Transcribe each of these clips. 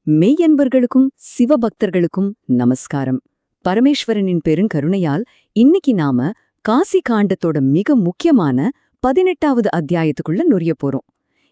மெய்யன்பர்களுக்கும் சிவபக்தர்களுக்கும் நமஸ்காரம். பரமேஸ்வரனின் பெருங்கருணையால் இன்னைக்கு நாம காசி காண்டத்தோட மிக முக்கியமான 18வது அத்தியாயத்துக்குள்ள நுழைய போறோம்.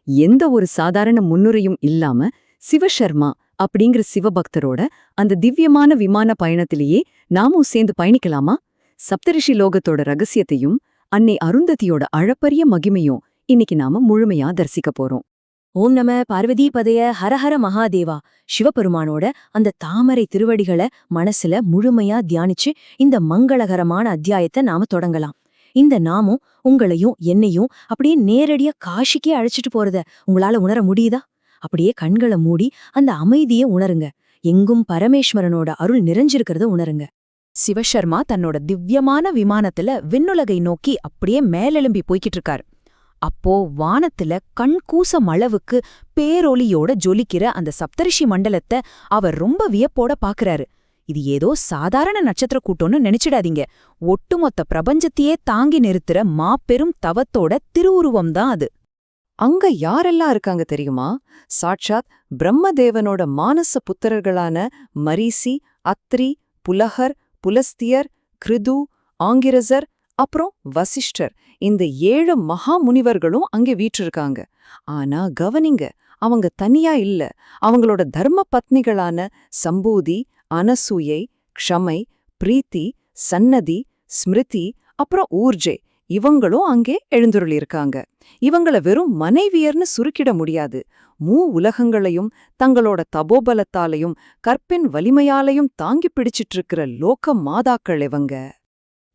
எந்த ஒரு சாதாரண முன்னுரையும் இல்லாம சிவசர்மா அப்படிங்கிற சிவபக்தரோட அந்த திவ்யமான விமான பயணத்திலேயே நாமும் சேர்ந்து பயணிக்கலாமா? சப்தரிஷி லோகத்தோட ரகசியத்தையும் அன்னை அருந்ததியோட அழப்பரிய மகிமையும் இன்னைக்கு நாம முழுமையா தரிசிக்க போறோம். ஓம் நம பார்வதி பதய ஹரஹர மகாதேவா. சிவபெருமானோட அந்த தாமரை திருவடிகளை மனசுல முழுமையா தியானிச்சு இந்த மங்களகரமான அத்தியாயத்தை நாம தொடங்கலாம். இந்த நாமும் உங்களையும் என்னையும் அப்படியே நேரடியா காஷிக்கே அழைச்சிட்டு போறத உங்களால உணர முடியுதா? அப்படியே கண்களை மூடி அந்த அமைதியை உணருங்க. எங்கும் பரமேஸ்வரனோட அருள் நிறைஞ்சிருக்கிறத உணருங்க. சிவசர்மா தன்னோட திவ்யமான விமானத்துல விண்ணுலகை நோக்கி அப்படியே மேலெலும்பி போய்கிட்டு இருக்காரு. அப்போ வானத்துல கண்கூசம் அளவுக்கு பேரொளியோட ஜொலிக்கிற அந்த சப்தரிஷி மண்டலத்தை அவர் ரொம்ப வியப்போட பாக்குறாரு. இது ஏதோ சாதாரண நட்சத்திர கூட்டம்னு நினைச்சிடாதீங்க. ஒட்டுமொத்த பிரபஞ்சத்தையே தாங்கி நிறுத்துற மாபெரும் தவத்தோட திருவுருவம்தான் அது. அங்க யாரெல்லாம் இருக்காங்க தெரியுமா? சாட்சாத் பிரம்மதேவனோட மானச புத்திரர்களான மரீசி, அத்ரி, புலஹர், புலஸ்தியர், கிருது, ஆங்கிரசர், அப்புறம் வசிஷ்டர், இந்த 7 மகா முனிவர்களும் அங்கே வீற்றிருக்காங்க. ஆனா கவனிங்க, அவங்க தனியா இல்ல. அவங்களோட தர்ம பத்னிகளான சம்பூதி, அனசூயை, க்ஷமை, பிரீத்தி, சன்னதி, ஸ்மிருதி, அப்புறம் ஊர்ஜே, இவங்களும் அங்கே எழுந்துருளிருக்காங்க. இவங்கள வெறும் மனைவியர்னு சுருக்கிட முடியாது. உலகங்களையும் தங்களோட தபோபலத்தாலையும் கற்பின் வலிமையாலையும் தாங்கி பிடிச்சிட்டு இருக்கிற லோக மாதாக்கள் இவங்க.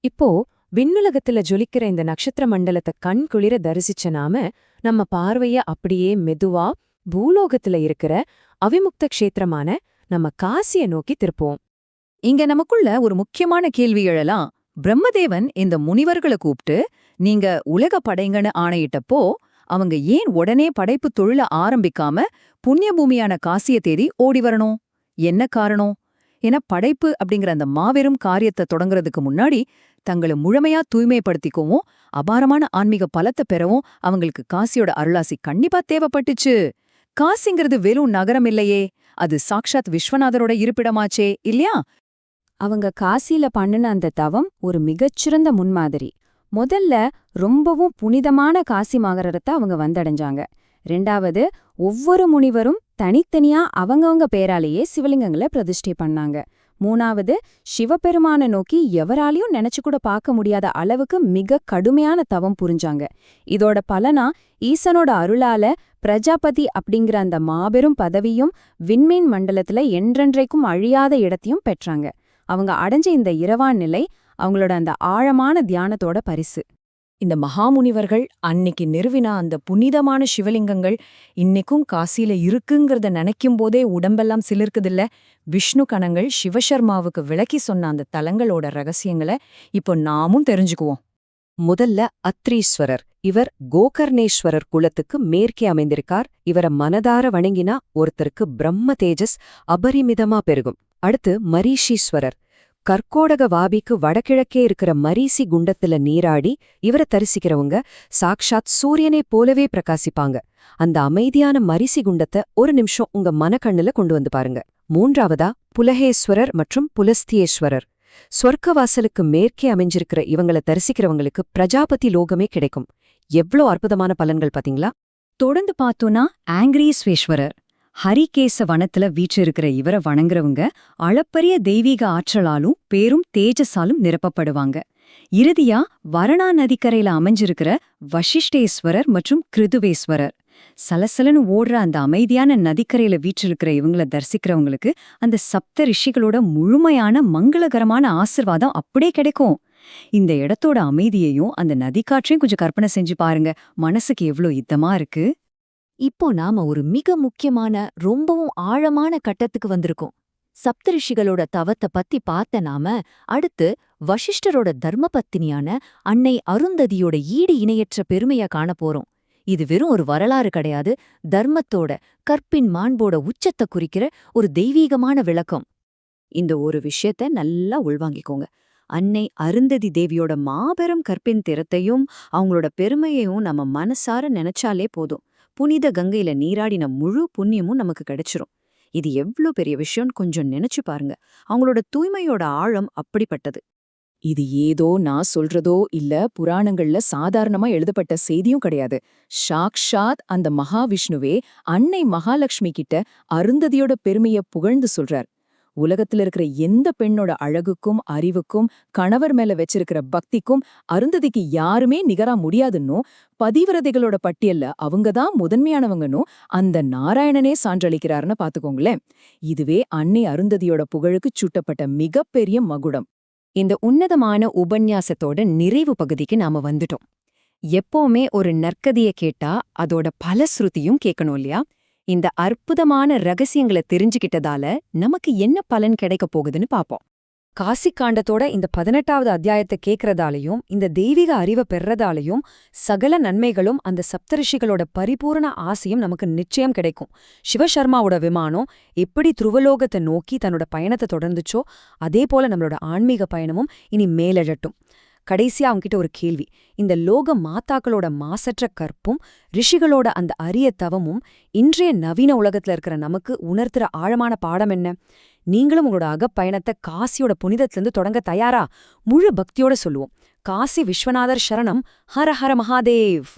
இப்போ விண்ணுலகத்துல ஜொலிக்கிற இந்த நட்சத்திர மண்டலத்தை கண் குளிர தரிசிச்ச நாம நம்ம பார்வைய அப்படியே மெதுவா பூலோகத்துல இருக்கிற அவிமுக்த க்ஷேத்திரமான நம்ம காசிய நோக்கி திருப்போம். இங்க நமக்குள்ள ஒரு முக்கியமான கேள்வி எழலாம். பிரம்மதேவன் இந்த முனிவர்களை கூப்பிட்டு நீங்க உலக படைங்கன்னு ஆணையிட்டப்போ அவங்க ஏன் உடனே படைப்பு தொழில ஆரம்பிக்காம புண்ணிய பூமியான காசிய தேடி ஓடி வரணும்? என்ன காரணம்? ஏன்னா படைப்பு அப்படிங்கிற அந்த மாபெரும் காரியத்தை தொடங்குறதுக்கு முன்னாடி தங்களை முழுமையா தூய்மைப்படுத்திக்கவும் அபாரமான ஆன்மீக பலத்தை பெறவும் அவங்களுக்கு காசியோட அருளாசி கண்டிப்பா தேவைப்பட்டுச்சு. காசிங்கிறது வெறும் நகரம் இல்லையே, அது சாக்ஷாத் விஸ்வநாதரோட இருப்பிடமாச்சே இல்லையா? அவங்க காசியில பண்ணுன அந்த தவம் ஒரு மிகச்சிறந்த முன்மாதிரி. முதல்ல ரொம்பவும் புனிதமான காசி மகரத்தை அவங்க வந்தடைஞ்சாங்க. 2வது, ஒவ்வொரு முனிவரும் தனித்தனியா அவங்கவங்க பேராலேயே சிவலிங்கங்களை பிரதிஷ்டை பண்ணாங்க. 3வது, சிவபெருமான நோக்கி எவராலையும் நினைச்சு கூட பார்க்க முடியாத அளவுக்கு மிக கடுமையான தவம் புரிஞ்சாங்க. இதோட பலனா ஈசனோட அருளால பிரஜாபதி அப்படிங்கிற அந்த மாபெரும் பதவியும் விண்மீன் மண்டலத்துல என்றென்றைக்கும் அழியாத இடத்தையும் பெற்றாங்க. அவங்க அடைஞ்ச இந்த இரவான் நிலை அவங்களோட அந்த ஆழமான தியானத்தோட பரிசு. இந்த மகாமுனிவர்கள் அன்னைக்கு நிறுவினா அந்த புனிதமான சிவலிங்கங்கள் இன்னைக்கும் காசியில இருக்குங்கிறத நினைக்கும் போதே உடம்பெல்லாம் சிலிர்க்குதில்ல. விஷ்ணு கணங்கள் சிவசர்மாவுக்கு விளக்கி சொன்ன அந்த தலங்களோட ரகசியங்களை இப்போ நாமும் தெரிஞ்சுக்குவோம். முதல்ல அத்ரீஸ்வரர். இவர் கோகர்ணேஸ்வரர் குலத்துக்கு மேற்கே அமைந்திருக்கார். இவரை மனதார வணங்கினா ஒருத்தருக்கு பிரம்ம தேஜஸ் அபரிமிதமா பெருகும். அடுத்து மரீஷீஸ்வரர். கர்க்கோடக வாபிக்கு வடகிழக்கே இருக்கிற மரீசி குண்டத்துல நீராடி இவரை தரிசிக்கிறவங்க சாக்ஷாத் சூரியனை போலவே பிரகாசிப்பாங்க. அந்த அமைதியான மரீசி குண்டத்தை ஒரு நிமிஷம் உங்க மனக்கண்ணுல கொண்டு வந்து பாருங்க. 3வதா புலஹேஸ்வரர் மற்றும் புலஸ்தியேஸ்வரர். சொர்க்கவாசலுக்கு மேற்கே அமைஞ்சிருக்கிற இவங்களை தரிசிக்கிறவங்களுக்கு பிரஜாபதி லோகமே கிடைக்கும். எவ்ளோ அற்புதமான பலன்கள் பாத்தீங்களா? தொடர்ந்து பார்த்தோன்னா ஆங்கிரீஸ்வேஸ்வரர். ஹரிகேச வனத்துல வீற்றிருக்கிற இவரை வணங்குறவங்க அளப்பரிய தெய்வீக ஆற்றலாலும் பேரும் தேஜஸாலும் நிரப்பப்படுவாங்க. இறுதியா வரணா நதிக்கரையில அமைஞ்சிருக்கிற வசிஷ்டேஸ்வரர் மற்றும் கிருதுவேஸ்வரர். சலசலன்னு ஓடுற அந்த அமைதியான நதிக்கரையில வீற்றிருக்கிற இவங்கள தரிசிக்கிறவங்களுக்கு அந்த சப்த ரிஷிகளோட முழுமையான மங்களகரமான ஆசிர்வாதம் அப்படியே கிடைக்கும். இந்த இடத்தோட அமைதியையும் அந்த நதிக்காற்றையும் கொஞ்சம் கற்பனை செஞ்சு பாருங்க. மனசுக்கு எவ்வளோ இதமா இருக்கு. இப்போ நாம ஒரு மிக முக்கியமான ரொம்பவும் ஆழமான கட்டத்துக்கு வந்திருக்கோம். சப்தரிஷிகளோட தவத்தை பத்தி பார்த்த நாம அடுத்து வசிஷ்டரோட தர்மபத்தினியான அன்னை அருந்ததியோட ஈடு இணையற்ற பெருமையா காணப்போறோம். இது வெறும் ஒரு வரலாறு கிடையாது, தர்மத்தோட கற்பின் மாண்போட உச்சத்தை குறிக்கிற ஒரு தெய்வீகமான விளக்கம். இந்த ஒரு விஷயத்த நல்லா உள்வாங்கிக்கோங்க. அன்னை அருந்ததி தேவியோட மாபெரும் கற்பின் திறத்தையும் அவங்களோட பெருமையையும் நம்ம மனசார நினைச்சாலே போதும். புனித கங்கையில நீராடின முழு புண்ணியமும் நமக்கு கிடைச்சிரும். இது எவ்ளோ பெரிய விஷயம்னு கொஞ்சம் நினைச்சு பாருங்க. அவங்களோட தூய்மையோட ஆழம் அப்படிப்பட்டது. இது ஏதோ நான் சொல்றதோ இல்ல புராணங்கள்ல சாதாரணமா எழுதப்பட்ட செய்தியும் கிடையாது. சாக்ஷாத் அந்த மகாவிஷ்ணுவே அன்னை மகாலட்சுமி கிட்ட அருந்ததியோட பெருமைய புகழ்ந்து சொல்றார். உலகத்துல இருக்கிற எந்த பெண்ணோட அழகுக்கும் அறிவுக்கும் கணவர் மேல வச்சிருக்கிற பக்திக்கும் அருந்ததிக்கு யாருமே நிகரா முடியாதுன்னும், பதிவிரதைகளோட பட்டியல்ல அவங்கதான் முதன்மையானவங்கன்னும் அந்த நாராயணனே சான்றளிக்கிறாருன்னு பாத்துக்கோங்களேன். இதுவே அன்னை அருந்ததியோட புகழுக்கு சூட்டப்பட்ட மிகப்பெரிய மகுடம். இந்த உன்னதமான உபன்யாசத்தோட நிறைவு பகுதிக்கு நாம வந்துட்டோம். எப்பவுமே ஒரு நற்கதைய கேட்டா அதோட பலஸ்ருதியும் கேட்கணும் இல்லையா? இந்த அற்புதமான ரகசியங்களை தெரிஞ்சுக்கிட்டதால நமக்கு என்ன பலன் கிடைக்க போகுதுன்னு பாப்போம். காசிக்காண்டத்தோட இந்த 18வது அத்தியாயத்தை கேட்கறதாலையும் இந்த தெய்வீக அறிவை பெறதாலையும் சகல நன்மைகளும் அந்த சப்தரிஷிகளோட பரிபூரண ஆசையும் நமக்கு நிச்சயம் கிடைக்கும். சிவசர்மாவோட விமானம் எப்படி துருவலோகத்தை நோக்கி தன்னோட பயணத்தை தொடர்ந்துச்சோ அதே போல நம்மளோட ஆன்மீக பயணமும் இனி மேலெழட்டும். கடைசியா அவங்கிட்ட ஒரு கேள்வி. இந்த லோக மாத்தாக்களோட மாசற்ற கற்பும் ரிஷிகளோட அந்த அரிய தவமும் இன்றைய நவீன உலகத்துல இருக்கிற நமக்கு உணர்த்துற ஆழமான பாடம் என்ன? நீங்களும் உங்களோட அகப்பயணத்தை காசியோட புனிதத்திலிருந்து தொடங்க தயாரா? முழு பக்தியோட சொல்லுவோம், காசி விஸ்வநாதர் சரணம், ஹர ஹர மகாதேவ்.